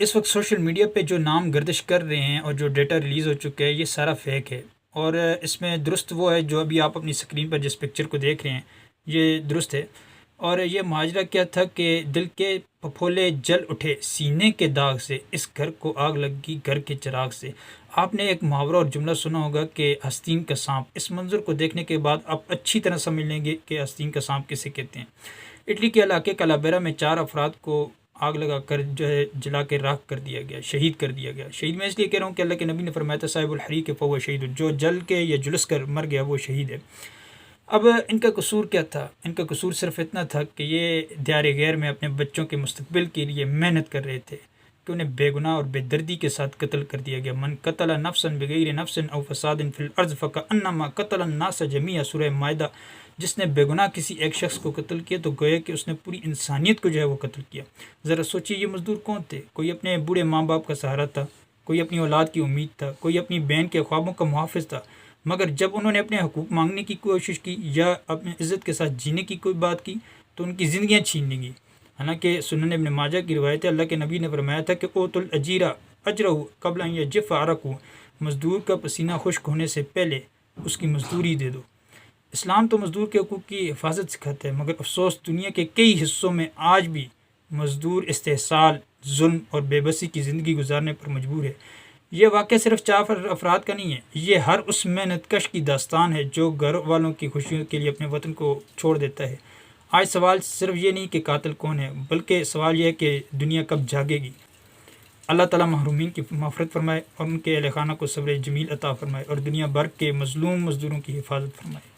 اس وقت social media پہ جو نام گردش کر رہے ہیں اور جو ڈیٹا ریلیز ہو چکا ہے، یہ سارا فیک ہے۔ اور اس میں درست وہ ہے جو ابھی آپ اپنی اسکرین پر جس پکچر کو دیکھ رہے ہیں، یہ درست ہے۔ اور یہ ماجرا کیا تھا کہ دل کے پھپھولے جل اٹھے سینے کے داغ سے، اس گھر کو آگ لگی گھر کے چراغ سے۔ آپ نے ایک محاورہ اور جملہ سنا ہوگا کہ آستین کا سانپ۔ اس منظر کو دیکھنے کے بعد آپ اچھی طرح سمجھ لیں گے کہ آستین کا سانپ کسے کہتے ہیں۔ اٹلی کے علاقے کلابیرا میں 4 افراد کو آگ لگا کر جو ہے جلا کے راکھ کر دیا گیا، شہید کر دیا گیا۔ شہید میں اس لیے کہہ رہا ہوں کہ اللہ کے نبی نے فرمایا تھا صاحب الحریق فہو شہید، جو جل کے یا جلس کر مر گیا وہ شہید ہے۔ اب ان کا قصور کیا تھا؟ ان کا قصور صرف اتنا تھا کہ یہ دیار غیر میں اپنے بچوں کے مستقبل کے لیے محنت کر رہے تھے کہ انہیں بے گناہ اور بے دردی کے ساتھ قتل کر دیا گیا۔ من قتل نفسا بغیر نفس او فساد فی الارض فکأنما قتل الناس جمیعا، سورہ مائدہ۔ جس نے بے گناہ کسی ایک شخص کو قتل کیا تو گویا کہ اس نے پوری انسانیت کو جو ہے وہ قتل کیا۔ ذرا سوچیے یہ مزدور کون تھے؟ کوئی اپنے بوڑھے ماں باپ کا سہارا تھا، کوئی اپنی اولاد کی امید تھا، کوئی اپنی بہن کے خوابوں کا محافظ تھا، مگر جب انہوں نے اپنے حقوق مانگنے کی کوشش کی یا اپنے عزت کے ساتھ جینے کی کوئی بات کی تو ان کی زندگیاں چھین لی گئی۔ حالانکہ سنن ابن ماجہ کی روایت ہے، اللہ کے نبی نے فرمایا تھا کہ اوت الاجیرہ اجرہ قبل ان یجف عرقہ، مزدور کا پسینہ خشک ہونے سے پہلے اس کی مزدوری دے دو۔ اسلام تو مزدور کے حقوق کی حفاظت سکھاتا ہے، مگر افسوس دنیا کے کئی حصوں میں آج بھی مزدور استحصال، ظلم اور بے بسی کی زندگی گزارنے پر مجبور ہے۔ یہ واقعہ صرف 4 افراد کا نہیں ہے، یہ ہر اس محنت کش کی داستان ہے جو گھر والوں کی خوشیوں کے لیے اپنے وطن کو چھوڑ دیتا ہے۔ آج سوال صرف یہ نہیں کہ قاتل کون ہے، بلکہ سوال یہ ہے کہ دنیا کب جاگے گی۔ اللہ تعالیٰ محرومین کی مغفرت فرمائے اور ان کے اہل خانہ کو صبر جمیل عطا فرمائے اور دنیا بھر کے مظلوم مزدوروں کی حفاظت فرمائے۔